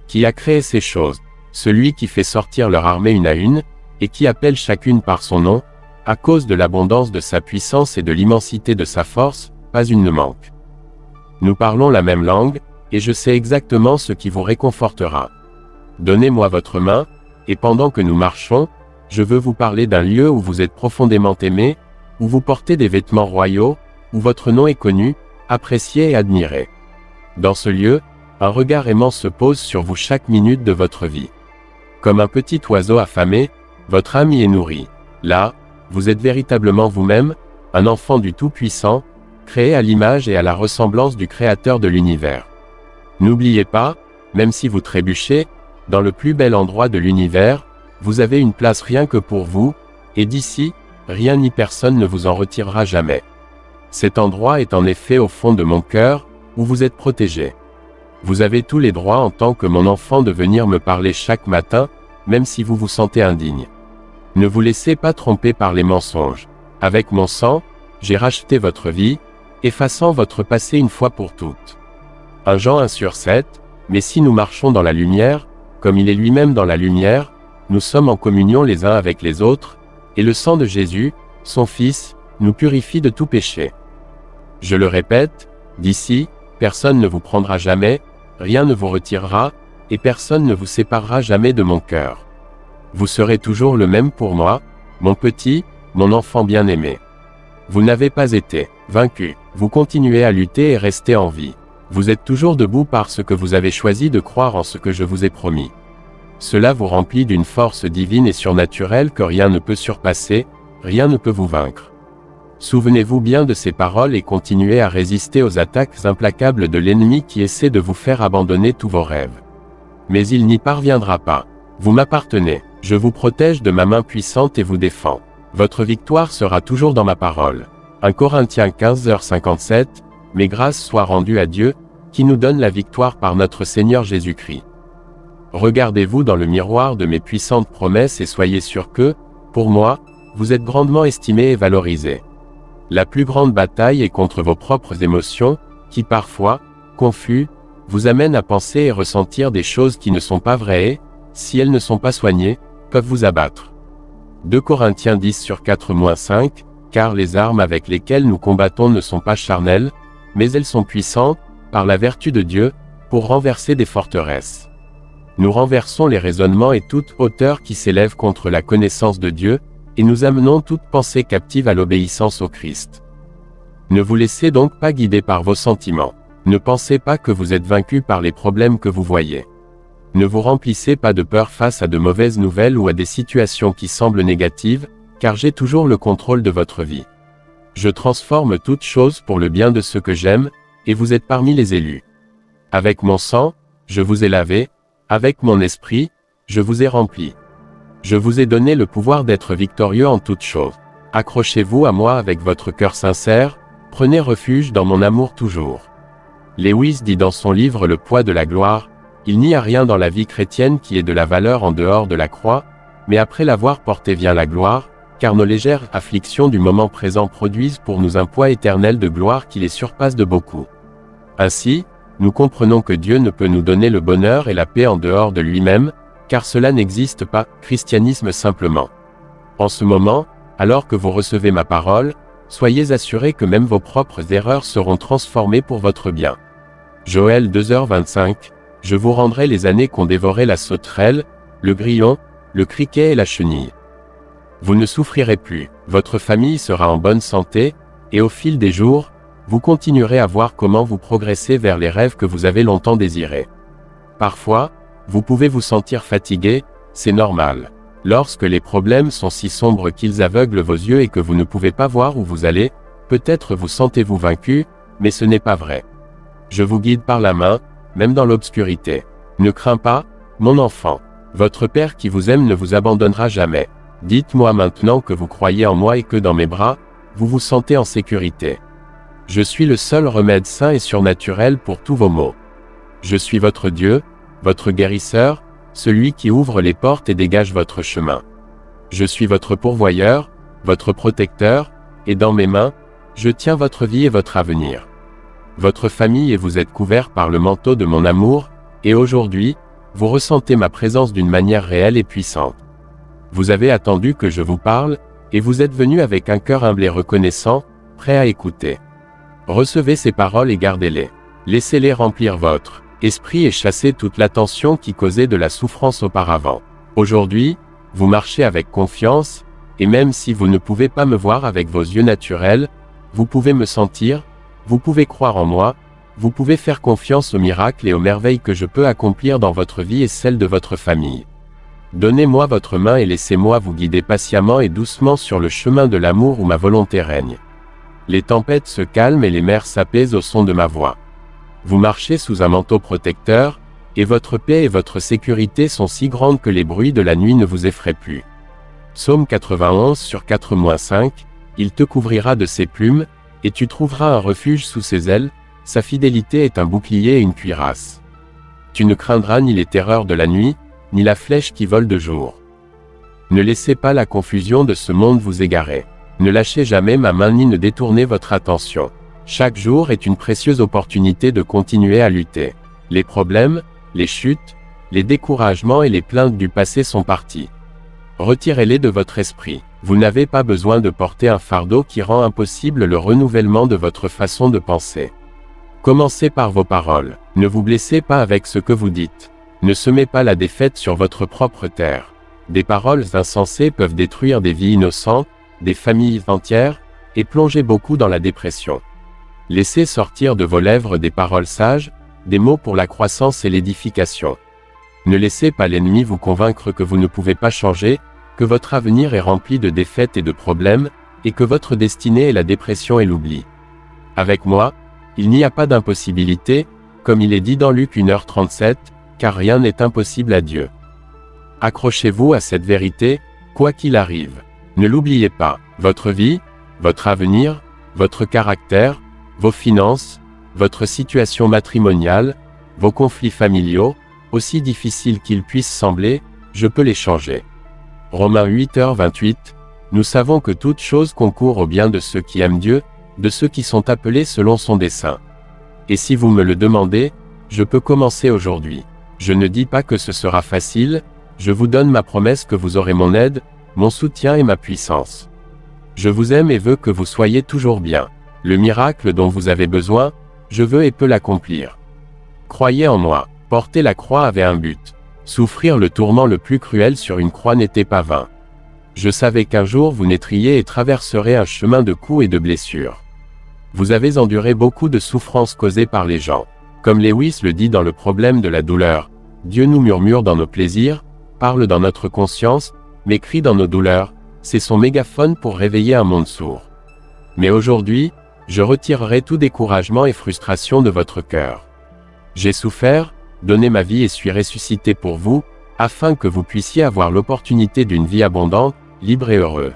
Qui a créé ces choses? Celui qui fait sortir leur armée une à une, et qui appelle chacune par son nom, à cause de l'abondance de sa puissance et de l'immensité de sa force, pas une ne manque. Nous parlons la même langue, et je sais exactement ce qui vous réconfortera. Donnez-moi votre main, et pendant que nous marchons, je veux vous parler d'un lieu où vous êtes profondément aimé, où vous portez des vêtements royaux, où votre nom est connu, apprécié et admiré. Dans ce lieu, un regard aimant se pose sur vous chaque minute de votre vie. Comme un petit oiseau affamé, votre âme y est nourrie. Là, vous êtes véritablement vous-même, un enfant du Tout-Puissant, créé à l'image et à la ressemblance du Créateur de l'univers. N'oubliez pas, même si vous trébuchez, dans le plus bel endroit de l'univers, vous avez une place rien que pour vous, et d'ici, rien ni personne ne vous en retirera jamais. Cet endroit est en effet au fond de mon cœur, où vous êtes protégé. Vous avez tous les droits en tant que mon enfant de venir me parler chaque matin, même si vous vous sentez indigne. Ne vous laissez pas tromper par les mensonges. Avec mon sang, j'ai racheté votre vie, effaçant votre passé une fois pour toutes. 1 Jean 1/7, mais si nous marchons dans la lumière, comme il est lui-même dans la lumière, nous sommes en communion les uns avec les autres, et le sang de Jésus, son Fils, nous purifie de tout péché. Je le répète, d'ici, personne ne vous prendra jamais, rien ne vous retirera, et personne ne vous séparera jamais de mon cœur. Vous serez toujours le même pour moi, mon petit, mon enfant bien-aimé. Vous n'avez pas été vaincu. Vous continuez à lutter et restez en vie. Vous êtes toujours debout parce que vous avez choisi de croire en ce que je vous ai promis. Cela vous remplit d'une force divine et surnaturelle que rien ne peut surpasser, rien ne peut vous vaincre. Souvenez-vous bien de ces paroles et continuez à résister aux attaques implacables de l'ennemi qui essaie de vous faire abandonner tous vos rêves. Mais il n'y parviendra pas. Vous m'appartenez, je vous protège de ma main puissante et vous défends. Votre victoire sera toujours dans ma parole. 1 Corinthiens 15h57, mais grâce soit rendue à Dieu, qui nous donne la victoire par notre Seigneur Jésus-Christ. Regardez-vous dans le miroir de mes puissantes promesses et soyez sûr que, pour moi, vous êtes grandement estimé et valorisé. La plus grande bataille est contre vos propres émotions, qui parfois, confus, vous amènent à penser et ressentir des choses qui ne sont pas vraies et, si elles ne sont pas soignées, peuvent vous abattre. 2 Corinthiens 10/4-5, car les armes avec lesquelles nous combattons ne sont pas charnelles, mais elles sont puissantes, par la vertu de Dieu, pour renverser des forteresses. Nous renversons les raisonnements et toute hauteur qui s'élève contre la connaissance de Dieu, et nous amenons toute pensée captive à l'obéissance au Christ. Ne vous laissez donc pas guider par vos sentiments. Ne pensez pas que vous êtes vaincu par les problèmes que vous voyez. Ne vous remplissez pas de peur face à de mauvaises nouvelles ou à des situations qui semblent négatives, car j'ai toujours le contrôle de votre vie. Je transforme toutes choses pour le bien de ceux que j'aime, et vous êtes parmi les élus. Avec mon sang, je vous ai lavé, avec mon esprit, je vous ai rempli. Je vous ai donné le pouvoir d'être victorieux en toutes choses. Accrochez-vous à moi avec votre cœur sincère, prenez refuge dans mon amour toujours. Lewis dit dans son livre Le poids de la gloire, « Il n'y a rien dans la vie chrétienne qui ait de la valeur en dehors de la croix, mais après l'avoir porté vient la gloire, car nos légères afflictions du moment présent produisent pour nous un poids éternel de gloire qui les surpasse de beaucoup. » Ainsi, nous comprenons que Dieu ne peut nous donner le bonheur et la paix en dehors de lui-même, car cela n'existe pas, christianisme simplement. En ce moment, alors que vous recevez ma parole, soyez assurés que même vos propres erreurs seront transformées pour votre bien. Joël 2h25, je vous rendrai les années qu'ont dévoré la sauterelle, le grillon, le criquet et la chenille. Vous ne souffrirez plus, votre famille sera en bonne santé, et au fil des jours, vous continuerez à voir comment vous progressez vers les rêves que vous avez longtemps désirés. Parfois, vous pouvez vous sentir fatigué, c'est normal. Lorsque les problèmes sont si sombres qu'ils aveuglent vos yeux et que vous ne pouvez pas voir où vous allez, peut-être vous sentez-vous vaincu, mais ce n'est pas vrai. Je vous guide par la main, même dans l'obscurité. Ne crains pas, mon enfant. Votre Père qui vous aime ne vous abandonnera jamais. Dites-moi maintenant que vous croyez en moi et que dans mes bras, vous vous sentez en sécurité. Je suis le seul remède sain et surnaturel pour tous vos maux. Je suis votre Dieu, votre guérisseur, celui qui ouvre les portes et dégage votre chemin. Je suis votre pourvoyeur, votre protecteur, et dans mes mains, je tiens votre vie et votre avenir. Votre famille et vous êtes couverts par le manteau de mon amour, et aujourd'hui, vous ressentez ma présence d'une manière réelle et puissante. Vous avez attendu que je vous parle, et vous êtes venu avec un cœur humble et reconnaissant, prêt à écouter. Recevez ces paroles et gardez-les. Laissez-les remplir votre esprit et chassez toute la tension qui causait de la souffrance auparavant. Aujourd'hui, vous marchez avec confiance, et même si vous ne pouvez pas me voir avec vos yeux naturels, vous pouvez me sentir, vous pouvez croire en moi, vous pouvez faire confiance aux miracles et aux merveilles que je peux accomplir dans votre vie et celle de votre famille. Donnez-moi votre main et laissez-moi vous guider patiemment et doucement sur le chemin de l'amour où ma volonté règne. Les tempêtes se calment et les mers s'apaisent au son de ma voix. Vous marchez sous un manteau protecteur, et votre paix et votre sécurité sont si grandes que les bruits de la nuit ne vous effraient plus. Psaume 91/4-5, il te couvrira de ses plumes, et tu trouveras un refuge sous ses ailes, sa fidélité est un bouclier et une cuirasse. Tu ne craindras ni les terreurs de la nuit, ni la flèche qui vole de jour. Ne laissez pas la confusion de ce monde vous égarer. Ne lâchez jamais ma main ni ne détournez votre attention. Chaque jour est une précieuse opportunité de continuer à lutter. Les problèmes, les chutes, les découragements et les plaintes du passé sont partis. Retirez-les de votre esprit. Vous n'avez pas besoin de porter un fardeau qui rend impossible le renouvellement de votre façon de penser. Commencez par vos paroles. Ne vous blessez pas avec ce que vous dites. Ne semez pas la défaite sur votre propre terre. Des paroles insensées peuvent détruire des vies innocentes, des familles entières, et plonger beaucoup dans la dépression. Laissez sortir de vos lèvres des paroles sages, des mots pour la croissance et l'édification. Ne laissez pas l'ennemi vous convaincre que vous ne pouvez pas changer, que votre avenir est rempli de défaites et de problèmes, et que votre destinée est la dépression et l'oubli. Avec moi, il n'y a pas d'impossibilité, comme il est dit dans Luc 1h37, car rien n'est impossible à Dieu. Accrochez-vous à cette vérité, quoi qu'il arrive. Ne l'oubliez pas, votre vie, votre avenir, votre caractère, vos finances, votre situation matrimoniale, vos conflits familiaux, aussi difficiles qu'ils puissent sembler, je peux les changer. Romains 8h28, nous savons que toute chose concourt au bien de ceux qui aiment Dieu, de ceux qui sont appelés selon son dessein. Et si vous me le demandez, je peux commencer aujourd'hui. Je ne dis pas que ce sera facile, je vous donne ma promesse que vous aurez mon aide, mon soutien et ma puissance. Je vous aime et veux que vous soyez toujours bien. Le miracle dont vous avez besoin, je veux et peux l'accomplir. Croyez en moi. Porter la croix avait un but. Souffrir le tourment le plus cruel sur une croix n'était pas vain. Je savais qu'un jour vous naîtriez et traverserez un chemin de coups et de blessures. Vous avez enduré beaucoup de souffrances causées par les gens. Comme Lewis le dit dans Le problème de la douleur, Dieu nous murmure dans nos plaisirs, parle dans notre conscience, mais crie dans nos douleurs, c'est son mégaphone pour réveiller un monde sourd. Mais aujourd'hui, je retirerai tout découragement et frustration de votre cœur. J'ai souffert, donné ma vie et suis ressuscité pour vous, afin que vous puissiez avoir l'opportunité d'une vie abondante, libre et heureux.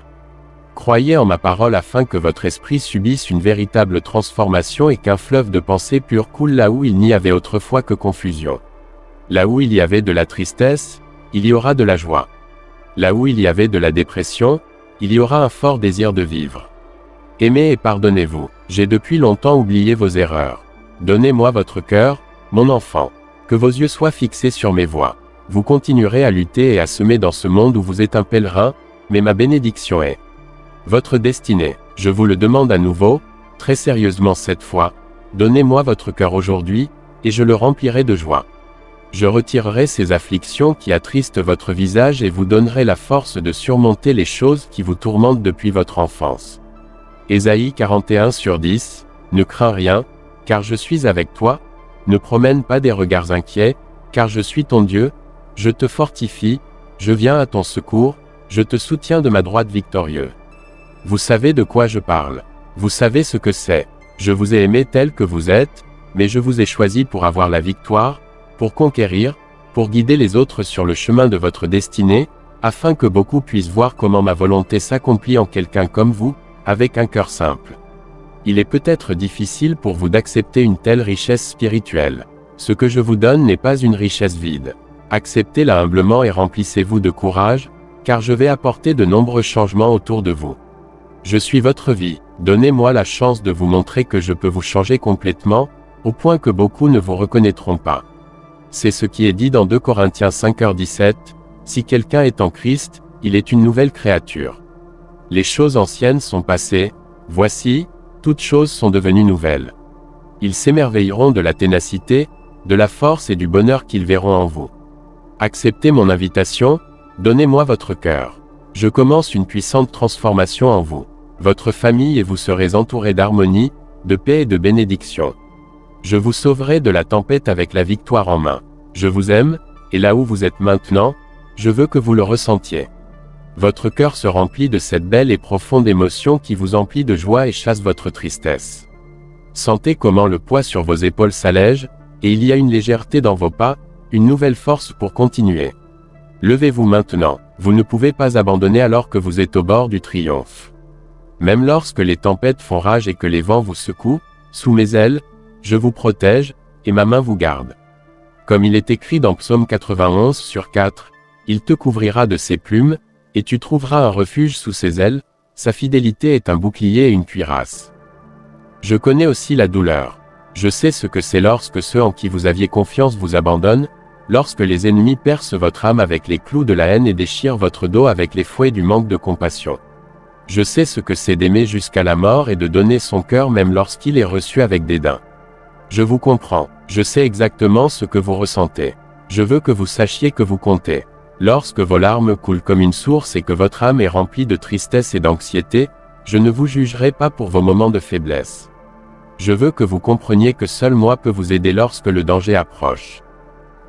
Croyez en ma parole afin que votre esprit subisse une véritable transformation et qu'un fleuve de pensée pure coule là où il n'y avait autrefois que confusion. Là où il y avait de la tristesse, il y aura de la joie. Là où il y avait de la dépression, il y aura un fort désir de vivre. Aimez et pardonnez-vous. J'ai depuis longtemps oublié vos erreurs. Donnez-moi votre cœur, mon enfant. Que vos yeux soient fixés sur mes voies. Vous continuerez à lutter et à semer dans ce monde où vous êtes un pèlerin, mais ma bénédiction est votre destinée. Je vous le demande à nouveau, très sérieusement cette fois, donnez-moi votre cœur aujourd'hui, et je le remplirai de joie. Je retirerai ces afflictions qui attristent votre visage et vous donnerai la force de surmonter les choses qui vous tourmentent depuis votre enfance. Ésaïe 41/10, ne crains rien, car je suis avec toi, ne promène pas des regards inquiets, car je suis ton Dieu, je te fortifie, je viens à ton secours, je te soutiens de ma droite victorieuse. Vous savez de quoi je parle. Vous savez ce que c'est. Je vous ai aimé tel que vous êtes, mais je vous ai choisi pour avoir la victoire, pour conquérir, pour guider les autres sur le chemin de votre destinée, afin que beaucoup puissent voir comment ma volonté s'accomplit en quelqu'un comme vous, avec un cœur simple. Il est peut-être difficile pour vous d'accepter une telle richesse spirituelle. Ce que je vous donne n'est pas une richesse vide. Acceptez-la humblement et remplissez-vous de courage, car je vais apporter de nombreux changements autour de vous. Je suis votre vie, donnez-moi la chance de vous montrer que je peux vous changer complètement, au point que beaucoup ne vous reconnaîtront pas. C'est ce qui est dit dans 2 Corinthiens 5h17, si quelqu'un est en Christ, il est une nouvelle créature. Les choses anciennes sont passées, voici, toutes choses sont devenues nouvelles. Ils s'émerveilleront de la ténacité, de la force et du bonheur qu'ils verront en vous. Acceptez mon invitation, donnez-moi votre cœur. Je commence une puissante transformation en vous. Votre famille et vous serez entourés d'harmonie, de paix et de bénédiction. Je vous sauverai de la tempête avec la victoire en main. Je vous aime, et là où vous êtes maintenant, je veux que vous le ressentiez. Votre cœur se remplit de cette belle et profonde émotion qui vous emplit de joie et chasse votre tristesse. Sentez comment le poids sur vos épaules s'allège, et il y a une légèreté dans vos pas, une nouvelle force pour continuer. Levez-vous maintenant, vous ne pouvez pas abandonner alors que vous êtes au bord du triomphe. Même lorsque les tempêtes font rage et que les vents vous secouent, sous mes ailes, je vous protège, et ma main vous garde. Comme il est écrit dans Psaume 91/4, il te couvrira de ses plumes, et tu trouveras un refuge sous ses ailes, sa fidélité est un bouclier et une cuirasse. Je connais aussi la douleur. Je sais ce que c'est lorsque ceux en qui vous aviez confiance vous abandonnent, lorsque les ennemis percent votre âme avec les clous de la haine et déchirent votre dos avec les fouets du manque de compassion. Je sais ce que c'est d'aimer jusqu'à la mort et de donner son cœur même lorsqu'il est reçu avec dédain. Je vous comprends, je sais exactement ce que vous ressentez. Je veux que vous sachiez que vous comptez. Lorsque vos larmes coulent comme une source et que votre âme est remplie de tristesse et d'anxiété, je ne vous jugerai pas pour vos moments de faiblesse. Je veux que vous compreniez que seul moi peux vous aider lorsque le danger approche.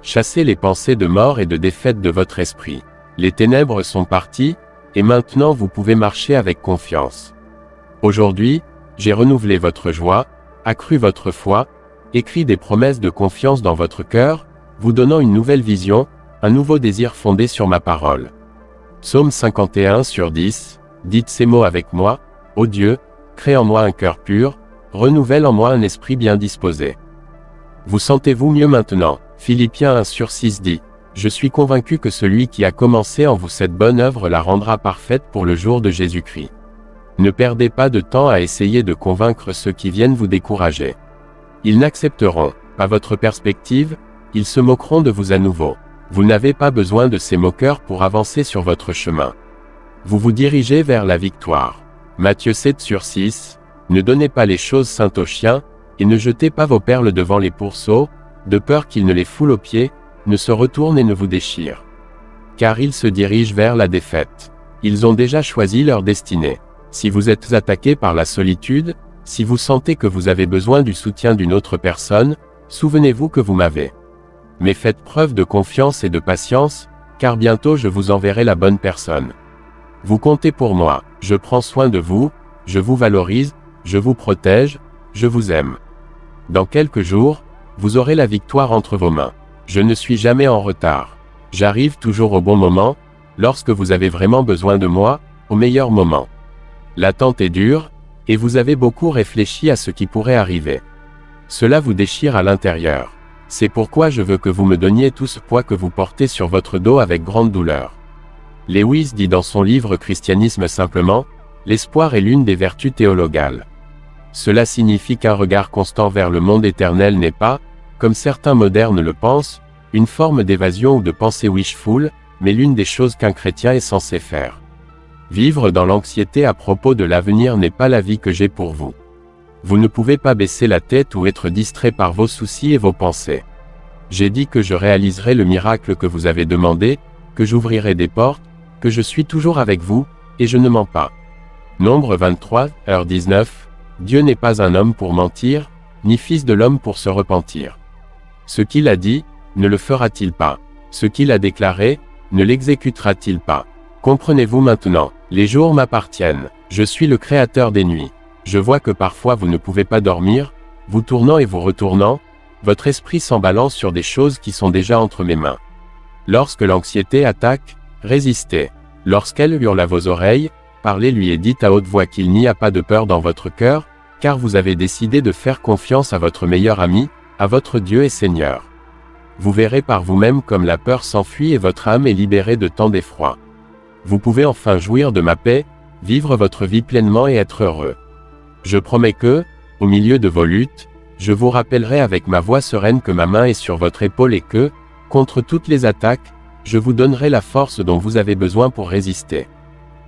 Chassez les pensées de mort et de défaite de votre esprit. Les ténèbres sont parties, et maintenant vous pouvez marcher avec confiance. Aujourd'hui, j'ai renouvelé votre joie, accru votre foi, écrit des promesses de confiance dans votre cœur, vous donnant une nouvelle vision, un nouveau désir fondé sur ma parole. Psaume 51/10, dites ces mots avec moi, ô Dieu, crée en moi un cœur pur, renouvelle en moi un esprit bien disposé. Vous sentez-vous mieux maintenant? Philippiens 1/6 dit, je suis convaincu que celui qui a commencé en vous cette bonne œuvre la rendra parfaite pour le jour de Jésus-Christ. Ne perdez pas de temps à essayer de convaincre ceux qui viennent vous décourager. Ils n'accepteront pas votre perspective, ils se moqueront de vous à nouveau. Vous n'avez pas besoin de ces moqueurs pour avancer sur votre chemin. Vous vous dirigez vers la victoire. Matthieu 7/6, ne donnez pas les choses saintes aux chiens, et ne jetez pas vos perles devant les pourceaux, de peur qu'ils ne les foulent aux pieds, ne se retournent et ne vous déchirent. Car ils se dirigent vers la défaite. Ils ont déjà choisi leur destinée. Si vous êtes attaqué par la solitude, si vous sentez que vous avez besoin du soutien d'une autre personne, souvenez-vous que vous m'avez. Mais faites preuve de confiance et de patience, car bientôt je vous enverrai la bonne personne. Vous comptez pour moi, je prends soin de vous, je vous valorise, je vous protège, je vous aime. Dans quelques jours, vous aurez la victoire entre vos mains. Je ne suis jamais en retard. J'arrive toujours au bon moment, lorsque vous avez vraiment besoin de moi, au meilleur moment. L'attente est dure, et vous avez beaucoup réfléchi à ce qui pourrait arriver. Cela vous déchire à l'intérieur. C'est pourquoi je veux que vous me donniez tout ce poids que vous portez sur votre dos avec grande douleur. Lewis dit dans son livre Christianisme simplement, l'espoir est l'une des vertus théologales. Cela signifie qu'un regard constant vers le monde éternel n'est pas, comme certains modernes le pensent, une forme d'évasion ou de pensée wishful, mais l'une des choses qu'un chrétien est censé faire. Vivre dans l'anxiété à propos de l'avenir n'est pas la vie que j'ai pour vous. Vous ne pouvez pas baisser la tête ou être distrait par vos soucis et vos pensées. J'ai dit que je réaliserai le miracle que vous avez demandé, que j'ouvrirai des portes, que je suis toujours avec vous, et je ne mens pas. Nombre 23/19, Dieu n'est pas un homme pour mentir, ni fils de l'homme pour se repentir. Ce qu'il a dit, ne le fera-t-il pas? Ce qu'il a déclaré, ne l'exécutera-t-il pas? Comprenez-vous maintenant? Les jours m'appartiennent, je suis le créateur des nuits. Je vois que parfois vous ne pouvez pas dormir, vous tournant et vous retournant, votre esprit s'emballant sur des choses qui sont déjà entre mes mains. Lorsque l'anxiété attaque, résistez. Lorsqu'elle hurle à vos oreilles, parlez-lui et dites à haute voix qu'il n'y a pas de peur dans votre cœur, car vous avez décidé de faire confiance à votre meilleur ami, à votre Dieu et Seigneur. Vous verrez par vous-même comme la peur s'enfuit et votre âme est libérée de tant d'effroi. Vous pouvez enfin jouir de ma paix, vivre votre vie pleinement et être heureux. Je promets que, au milieu de vos luttes, je vous rappellerai avec ma voix sereine que ma main est sur votre épaule et que, contre toutes les attaques, je vous donnerai la force dont vous avez besoin pour résister.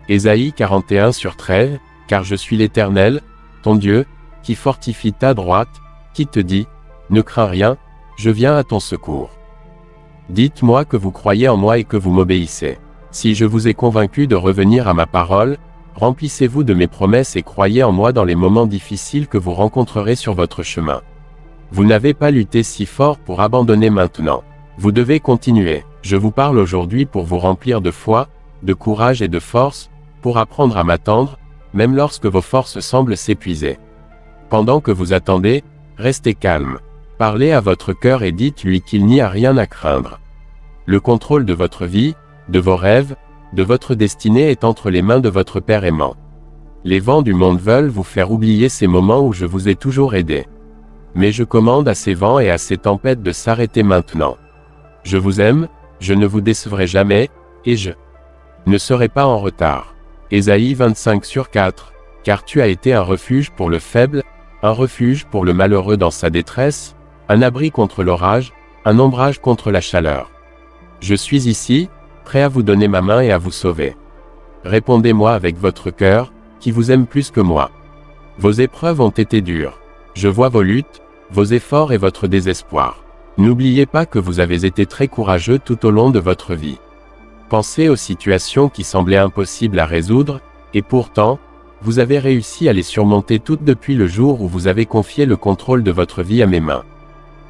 Ésaïe 41/13, car je suis l'Éternel, ton Dieu, qui fortifie ta droite, qui te dit, ne crains rien, je viens à ton secours. Dites-moi que vous croyez en moi et que vous m'obéissez. Si je vous ai convaincu de revenir à ma parole, remplissez-vous de mes promesses et croyez en moi dans les moments difficiles que vous rencontrerez sur votre chemin. Vous n'avez pas lutté si fort pour abandonner maintenant. Vous devez continuer. Je vous parle aujourd'hui pour vous remplir de foi, de courage et de force, pour apprendre à m'attendre, même lorsque vos forces semblent s'épuiser. Pendant que vous attendez, restez calme. Parlez à votre cœur et dites-lui qu'il n'y a rien à craindre. Le contrôle de votre vie, de vos rêves, de votre destinée est entre les mains de votre Père aimant. Les vents du monde veulent vous faire oublier ces moments où je vous ai toujours aidé. Mais je commande à ces vents et à ces tempêtes de s'arrêter maintenant. Je vous aime, je ne vous décevrai jamais, et je ne serai pas en retard. Ésaïe 25/4, car tu as été un refuge pour le faible, un refuge pour le malheureux dans sa détresse, un abri contre l'orage, un ombrage contre la chaleur. Je suis ici, prêt à vous donner ma main et à vous sauver. Répondez-moi avec votre cœur, qui vous aime plus que moi. Vos épreuves ont été dures. Je vois vos luttes, vos efforts et votre désespoir. N'oubliez pas que vous avez été très courageux tout au long de votre vie. Pensez aux situations qui semblaient impossibles à résoudre, et pourtant, Vous avez réussi à les surmonter toutes depuis le jour où vous avez confié le contrôle de votre vie à mes mains.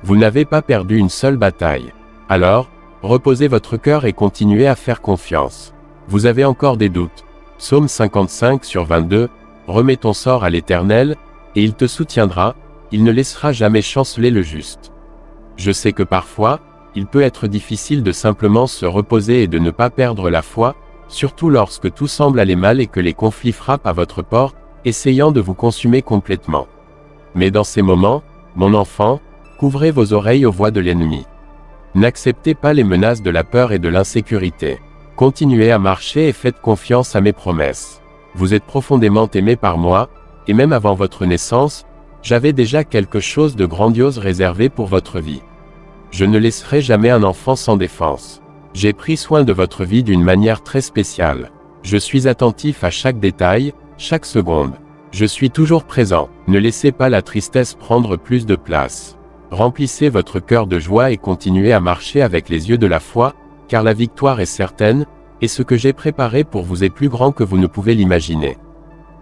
Vous n'avez pas perdu une seule bataille. Alors, reposez votre cœur et continuez à faire confiance. Vous avez encore des doutes. Psaume 55/22, remets ton sort à l'Éternel, et il te soutiendra, il ne laissera jamais chanceler le juste. Je sais que parfois, il peut être difficile de simplement se reposer et de ne pas perdre la foi, surtout lorsque tout semble aller mal et que les conflits frappent à votre porte, essayant de vous consumer complètement. Mais dans ces moments, mon enfant, couvrez vos oreilles aux voix de l'ennemi. N'acceptez pas les menaces de la peur et de l'insécurité. Continuez à marcher et faites confiance à mes promesses. Vous êtes profondément aimé par moi, et même avant votre naissance, j'avais déjà quelque chose de grandiose réservé pour votre vie. Je ne laisserai jamais un enfant sans défense. J'ai pris soin de votre vie d'une manière très spéciale. Je suis attentif à chaque détail, chaque seconde. Je suis toujours présent. Ne laissez pas la tristesse prendre plus de place. Remplissez votre cœur de joie et continuez à marcher avec les yeux de la foi, car la victoire est certaine, et ce que j'ai préparé pour vous est plus grand que vous ne pouvez l'imaginer.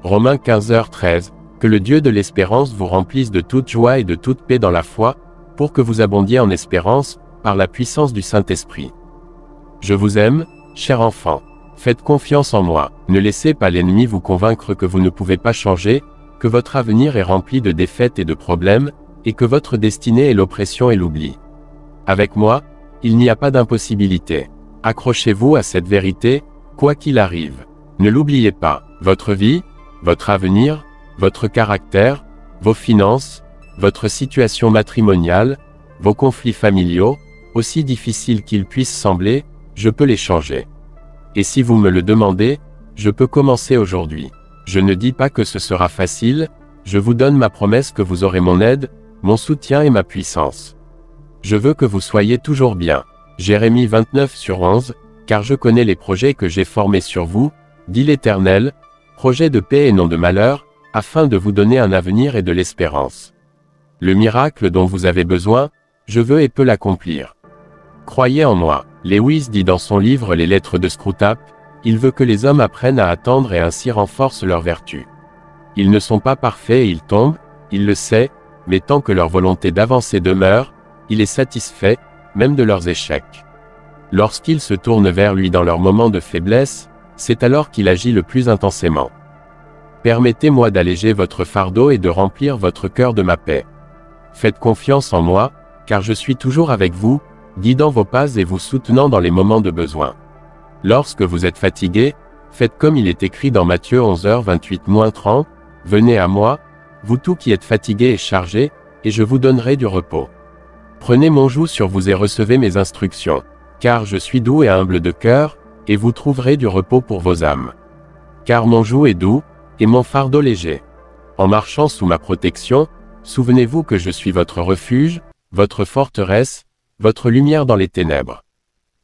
Romains 15h13, que le Dieu de l'espérance vous remplisse de toute joie et de toute paix dans la foi, pour que vous abondiez en espérance, par la puissance du Saint-Esprit. Je vous aime, cher enfant. Faites confiance en moi. Ne laissez pas l'ennemi vous convaincre que vous ne pouvez pas changer, que votre avenir est rempli de défaites et de problèmes, et que votre destinée est l'oppression et l'oubli. Avec moi, il n'y a pas d'impossibilité. Accrochez-vous à cette vérité, quoi qu'il arrive. Ne l'oubliez pas. Votre vie, votre avenir, votre caractère, vos finances, votre situation matrimoniale, vos conflits familiaux, aussi difficiles qu'ils puissent sembler, je peux les changer. Et si vous me le demandez, je peux commencer aujourd'hui. Je ne dis pas que ce sera facile, je vous donne ma promesse que vous aurez mon aide, mon soutien et ma puissance. Je veux que vous soyez toujours bien. Jérémie 29/11, car je connais les projets que j'ai formés sur vous, dit l'Éternel, projets de paix et non de malheur, afin de vous donner un avenir et de l'espérance. Le miracle dont vous avez besoin, je veux et peux l'accomplir. Croyez en moi. Lewis dit dans son livre Les Lettres de Screwtape, il veut que les hommes apprennent à attendre et ainsi renforcent leurs vertus. Ils ne sont pas parfaits et ils tombent, il le sait, mais tant que leur volonté d'avancer demeure, il est satisfait, même de leurs échecs. Lorsqu'ils se tournent vers lui dans leurs moments de faiblesse, c'est alors qu'il agit le plus intensément. Permettez-moi d'alléger votre fardeau et de remplir votre cœur de ma paix. Faites confiance en moi, car je suis toujours avec vous, guidant vos pas et vous soutenant dans les moments de besoin. Lorsque vous êtes fatigué, faites comme il est écrit dans Matthieu 11h28-30, venez à moi, vous tous qui êtes fatigués et chargés, et je vous donnerai du repos. Prenez mon joug sur vous et recevez mes instructions, car je suis doux et humble de cœur, et vous trouverez du repos pour vos âmes. Car mon joug est doux, et mon fardeau léger. En marchant sous ma protection, souvenez-vous que je suis votre refuge, votre forteresse, votre lumière dans les ténèbres.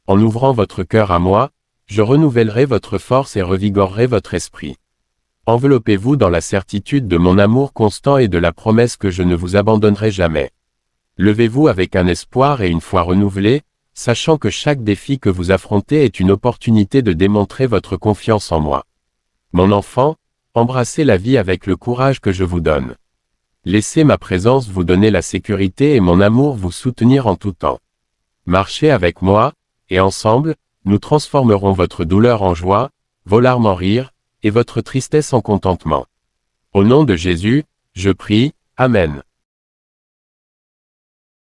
En ouvrant votre cœur à moi, je renouvellerai votre force et revigorerai votre esprit. Enveloppez-vous dans la certitude de mon amour constant et de la promesse que je ne vous abandonnerai jamais. Levez-vous avec un espoir et une foi renouvelée, sachant que chaque défi que vous affrontez est une opportunité de démontrer votre confiance en moi. Mon enfant, embrassez la vie avec le courage que je vous donne. Laissez ma présence vous donner la sécurité et mon amour vous soutenir en tout temps. Marchez avec moi, et ensemble, nous transformerons votre douleur en joie, vos larmes en rire, et votre tristesse en contentement. Au nom de Jésus, je prie, Amen.